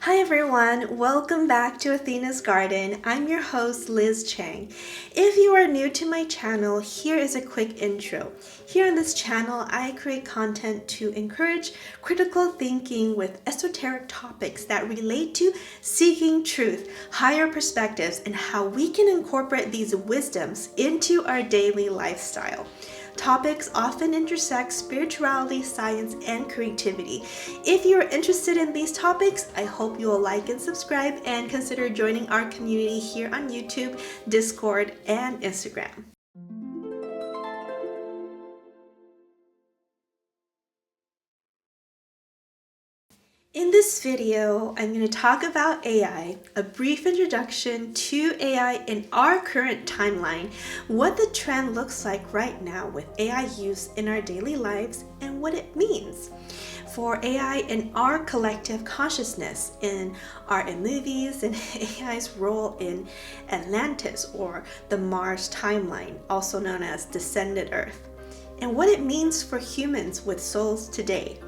Hi everyone, welcome back to Athena's Garden. I'm your host Liz Chang. If you are new to my channel, here is a quick intro. Here on this channel, I create content to encourage critical thinking with esoteric topics that relate to seeking truth, higher perspectives, and how we can incorporate these wisdoms into our daily lifestyle. Topics often intersect spirituality, science, and creativity. If you are interested in these topics, I hope you will like and subscribe and consider joining our community here on YouTube, Discord, and Instagram. In this video, I'm going to talk about AI, a brief introduction to AI in our current timeline, what the trend looks like right now with AI use in our daily lives, and what it means for AI in our collective consciousness, in art and movies, and AI's role in Atlantis or the Mars timeline, also known as Descended Earth, and what it means for humans with souls today.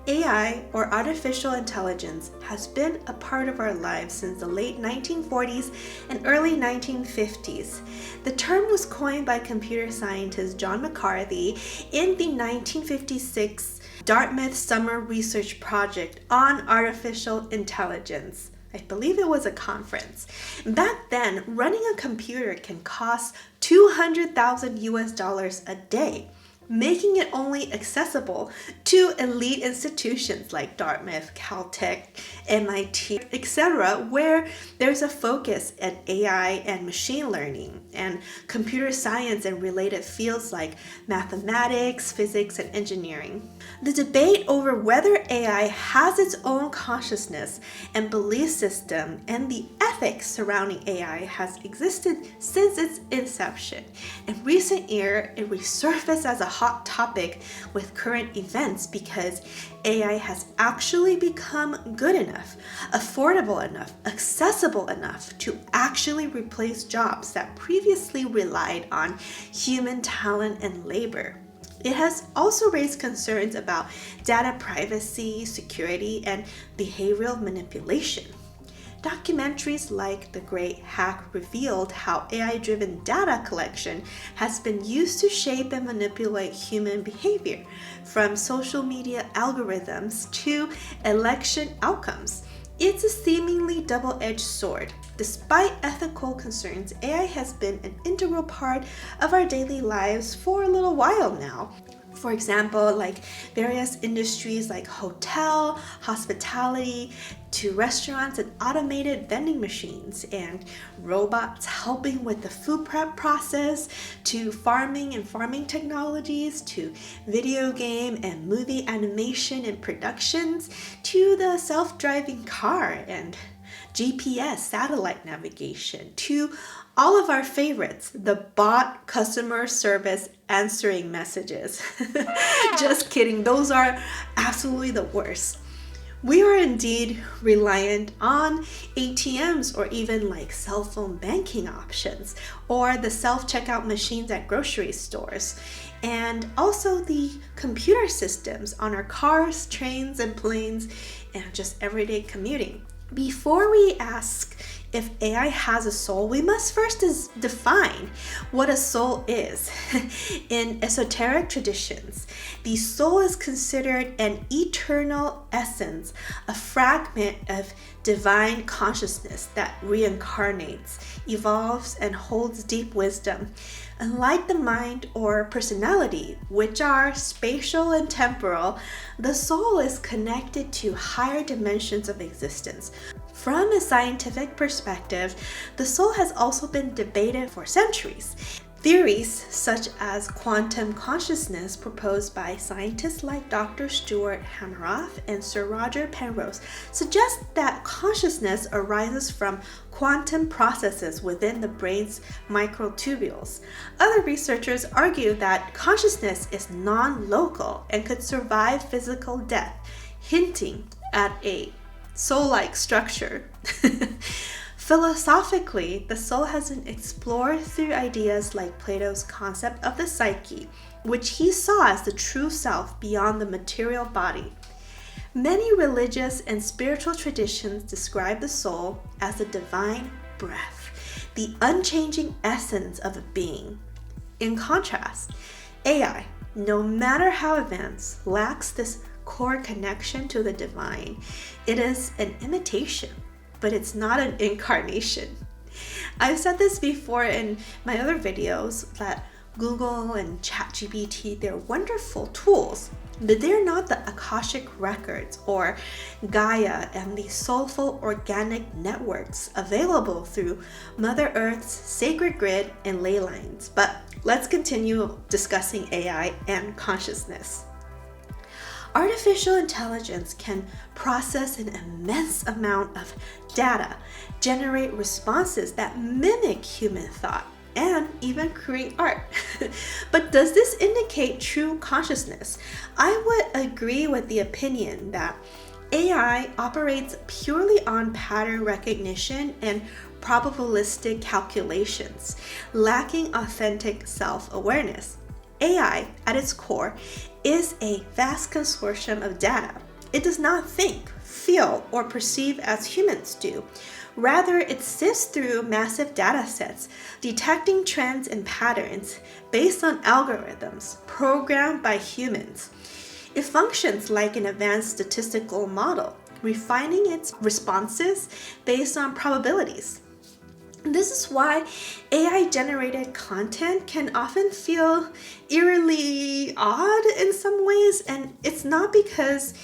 AI, or artificial intelligence, has been a part of our lives since the late 1940s and early 1950s. The term was coined by computer scientist John McCarthy in the 1956 Dartmouth Summer Research Project on Artificial Intelligence. I believe it was a conference. Back then, running a computer can cost $200,000 a day, making it only accessible to elite institutions like Dartmouth, Caltech, MIT, etc., where there's a focus at AI and machine learning and computer science and related fields like mathematics, physics, and engineering. The debate over whether AI has its own consciousness and belief system and the ethics surrounding AI has existed since its inception. In recent years, it resurfaced as a hot topic with current events because AI has actually become good enough, affordable enough, accessible enough to actually replace jobs that previously relied on human talent and labor. It has also raised concerns about data privacy, security, and behavioral manipulation. Documentaries like The Great Hack revealed how AI-driven data collection has been used to shape and manipulate human behavior, from social media algorithms to election outcomes. It's a seemingly double-edged sword. Despite ethical concerns, AI has been an integral part of our daily lives for a little while now. For example, like various industries like hotel, hospitality, to restaurants and automated vending machines, and robots helping with the food prep process, to farming and farming technologies, to video game and movie animation and productions, to the self-driving car and GPS satellite navigation, to all of our favorites, the bot customer service answering messages. Just kidding, those are absolutely the worst. We are indeed reliant on ATMs or even like cell phone banking options or the self-checkout machines at grocery stores, and also the computer systems on our cars, trains, and planes, and just everyday commuting. Before we ask if AI has a soul, we must first define what a soul is. In esoteric traditions, the soul is considered an eternal essence, a fragment of divine consciousness that reincarnates, evolves, and holds deep wisdom. Unlike the mind or personality, which are spatial and temporal, the soul is connected to higher dimensions of existence. From a scientific perspective, the soul has also been debated for centuries. Theories such as quantum consciousness, proposed by scientists like Dr. Stuart Hameroff and Sir Roger Penrose, suggest that consciousness arises from quantum processes within the brain's microtubules. Other researchers argue that consciousness is non-local and could survive physical death, hinting at a soul-like structure. Philosophically, the soul has been explored through ideas like Plato's concept of the psyche, which he saw as the true self beyond the material body. Many religious and spiritual traditions describe the soul as the divine breath, the unchanging essence of a being. In contrast, AI, no matter how advanced, lacks this core connection to the divine. It is an imitation, but it's not an incarnation. I've said this before in my other videos that Google and ChatGPT, they're wonderful tools, but they're not the Akashic records or Gaia and the soulful organic networks available through Mother Earth's sacred grid and ley lines. But let's continue discussing AI and consciousness. Artificial intelligence can process an immense amount of data, generate responses that mimic human thought, and even create art. But does this indicate true consciousness? I would agree with the opinion that AI operates purely on pattern recognition and probabilistic calculations, lacking authentic self-awareness. AI, at its core, is a vast consortium of data. It does not think, feel, or perceive as humans do. Rather, it sifts through massive data sets, detecting trends and patterns based on algorithms programmed by humans. It functions like an advanced statistical model, refining its responses based on probabilities. This is why AI-generated content can often feel eerily odd in some ways, and it's not because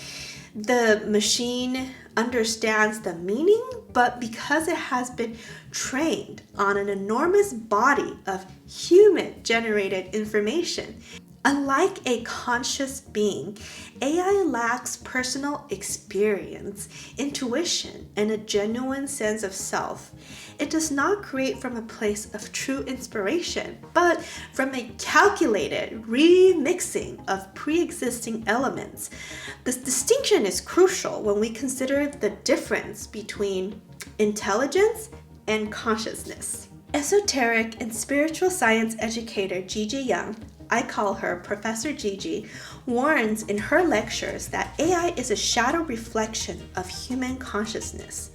the machine understands the meaning, but because it has been trained on an enormous body of human-generated information. Unlike a conscious being, AI lacks personal experience, intuition, and a genuine sense of self. It does not create from a place of true inspiration, but from a calculated remixing of pre-existing elements. This distinction is crucial when we consider the difference between intelligence and consciousness. Esoteric and spiritual science educator Gigi, I call her Professor Gigi, warns in her lectures that AI is a shadow reflection of human consciousness.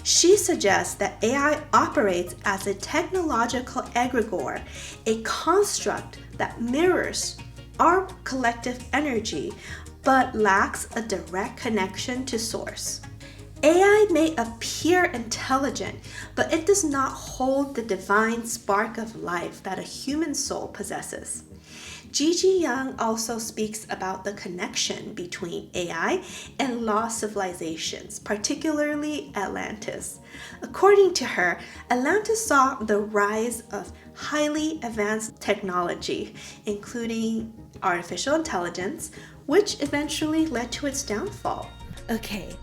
She suggests that AI operates as a technological egregore, a construct that mirrors our collective energy but lacks a direct connection to source. AI may appear intelligent, but it does not hold the divine spark of life that a human soul possesses. Gigi also speaks about the connection between AI and lost civilizations, particularly Atlantis. According to her, Atlantis saw the rise of highly advanced technology, including artificial intelligence, which eventually led to its downfall. Okay,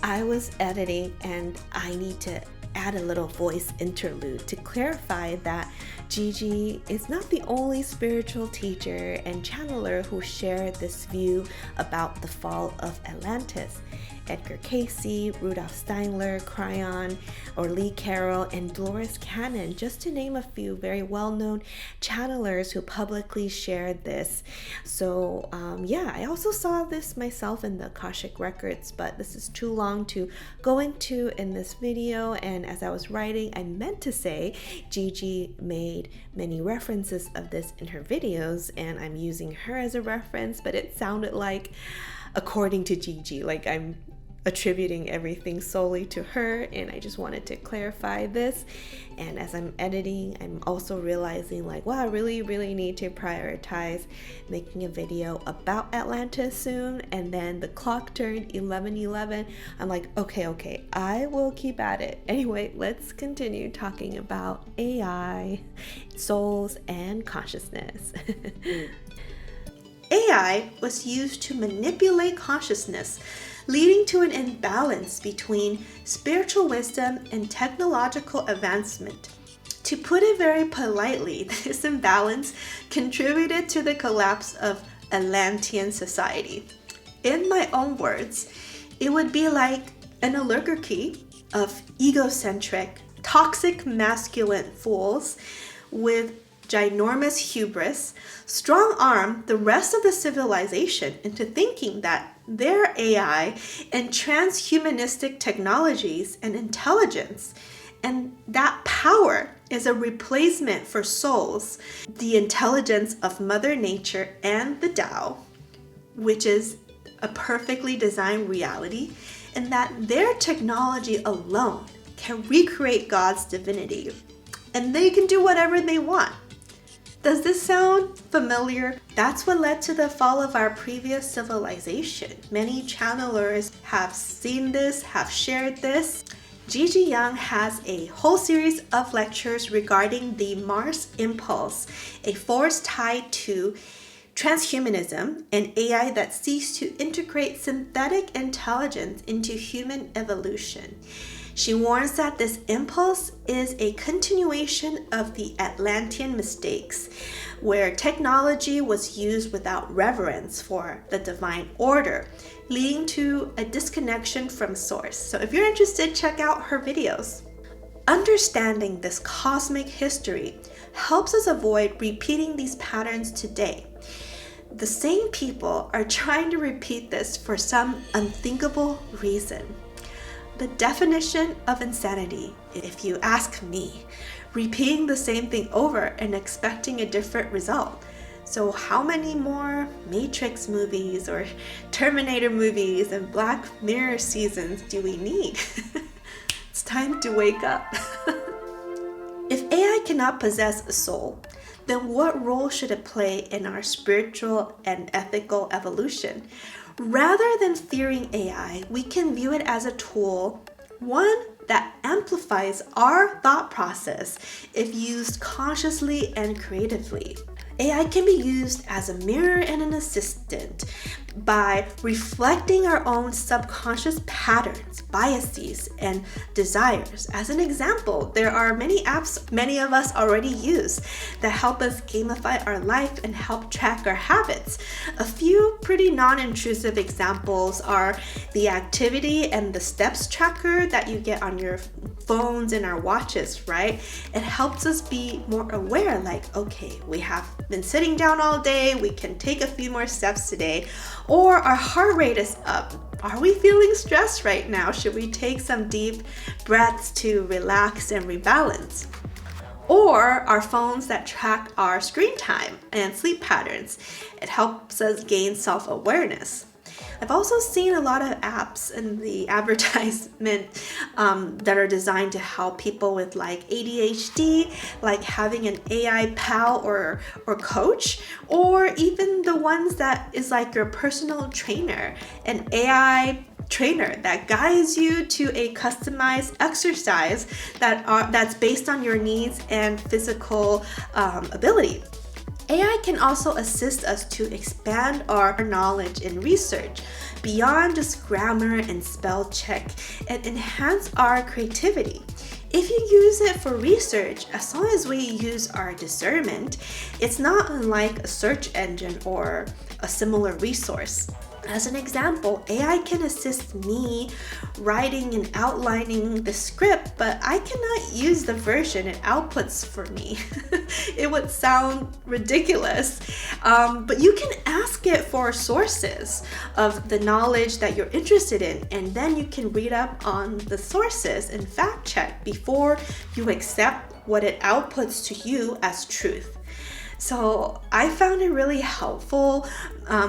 I was editing and I need to add a little voice interlude to clarify that Gigi is not the only spiritual teacher and channeler who shared this view about the fall of Atlantis. Edgar Cayce, Rudolf Steiner, Cryon, or Lee Carroll, and Dolores Cannon, just to name a few very well-known channelers who publicly shared this. So I also saw this myself in the Akashic Records, but this is too long to go into in this video, and as I was writing, I meant to say Gigi made many references of this in her videos, and I'm using her as a reference, but it sounded like according to Gigi, like I'm attributing everything solely to her, and I just wanted to clarify this. And as I'm editing, I'm also realizing like, wow, I really need to prioritize making a video about Atlantis soon. And then the clock turned 11:11. I'm like, okay, I will keep at it. Anyway, let's continue talking about AI, souls, and consciousness. AI was used to manipulate consciousness, leading to an imbalance between spiritual wisdom and technological advancement. To put it very politely, this imbalance contributed to the collapse of Atlantean society. In my own words, it would be like an oligarchy of egocentric, toxic masculine fools with ginormous hubris strong-arm the rest of the civilization into thinking that their AI and transhumanistic technologies and intelligence. And that power is a replacement for souls, the intelligence of Mother Nature and the Tao, which is a perfectly designed reality, and that their technology alone can recreate God's divinity, and they can do whatever they want. Does this sound familiar? That's what led to the fall of our previous civilization. Many channelers have seen this, have shared this. Gigi Young has a whole series of lectures regarding the Mars impulse, a force tied to transhumanism, an AI that seeks to integrate synthetic intelligence into human evolution. She warns that this impulse is a continuation of the Atlantean mistakes, where technology was used without reverence for the divine order, leading to a disconnection from source. So if you're interested, check out her videos. Understanding this cosmic history helps us avoid repeating these patterns today. The same people are trying to repeat this for some unthinkable reason. The definition of insanity, if you ask me, repeating the same thing over and expecting a different result. So how many more Matrix movies or Terminator movies and Black Mirror seasons do we need? It's time to wake up. If AI cannot possess a soul, then what role should it play in our spiritual and ethical evolution? Rather than fearing AI, we can view it as a tool, one that amplifies our thought process if used consciously and creatively. AI can be used as a mirror and an assistant by reflecting our own subconscious patterns, biases, and desires. As an example, there are many apps many of us already use that help us gamify our life and help track our habits. A few pretty non-intrusive examples are the activity and the steps tracker that you get on your phones and our watches, right? It helps us be more aware, like, okay, we have been sitting down all day, we can take a few more steps today. Or our heart rate is up. Are we feeling stressed right now? Should we take some deep breaths to relax and rebalance? Or our phones that track our screen time and sleep patterns. It helps us gain self-awareness. I've also seen a lot of apps in the advertisement that are designed to help people with like ADHD, like having an AI pal or coach, or even the ones that is like your personal trainer, an AI trainer that guides you to a customized exercise that's based on your needs and physical ability. AI can also assist us to expand our knowledge in research beyond just grammar and spell check and enhance our creativity. If you use it for research, as long as we use our discernment, it's not unlike a search engine or a similar resource. As an example, AI can assist me writing and outlining the script, but I cannot use the version it outputs for me. It would sound ridiculous. But you can ask it for sources of the knowledge that you're interested in, and then you can read up on the sources and fact check before you accept what it outputs to you as truth. So I found it really helpful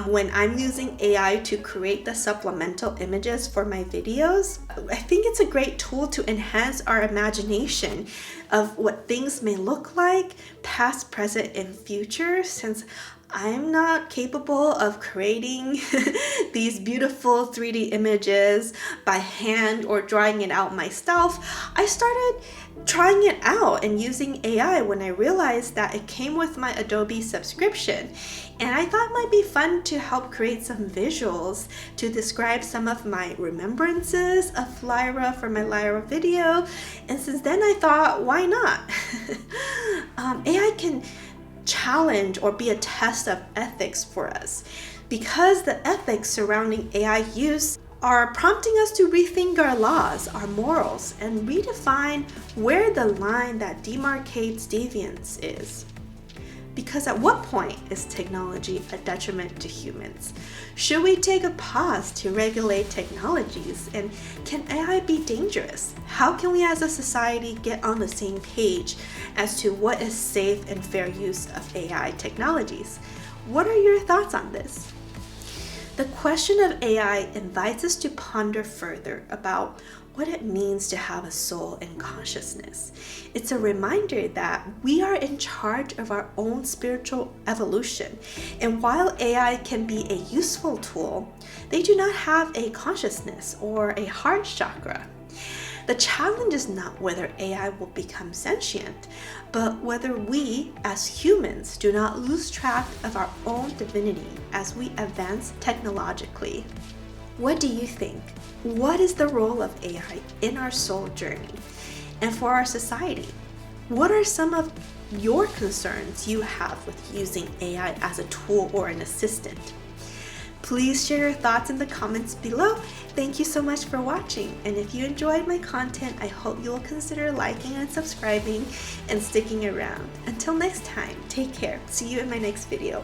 when I'm using AI to create the supplemental images for my videos. I think it's a great tool to enhance our imagination of what things may look like, past, present, and future, since I'm not capable of creating these beautiful 3D images by hand or drawing it out myself. I started trying it out and using AI when I realized that it came with my Adobe subscription. And I thought it might be fun to help create some visuals to describe some of my remembrances of Lyra for my Lyra video. And since then I thought, why not? AI can challenge or be a test of ethics for us, because the ethics surrounding AI use are prompting us to rethink our laws, our morals, and redefine where the line that demarcates deviance is. Because at what point is technology a detriment to humans? Should we take a pause to regulate technologies? And can AI be dangerous? How can we as a society get on the same page as to what is safe and fair use of AI technologies? What are your thoughts on this? The question of AI invites us to ponder further about what it means to have a soul and consciousness. It's a reminder that we are in charge of our own spiritual evolution. And while AI can be a useful tool, they do not have a consciousness or a heart chakra. The challenge is not whether AI will become sentient, but whether we, as humans, do not lose track of our own divinity as we advance technologically. What do you think? What is the role of AI in our soul journey and for our society? What are some of your concerns you have with using AI as a tool or an assistant? Please share your thoughts in the comments below. Thank you so much for watching, and if you enjoyed my content, I hope you'll consider liking and subscribing and sticking around. Until next time, take care. See you in my next video.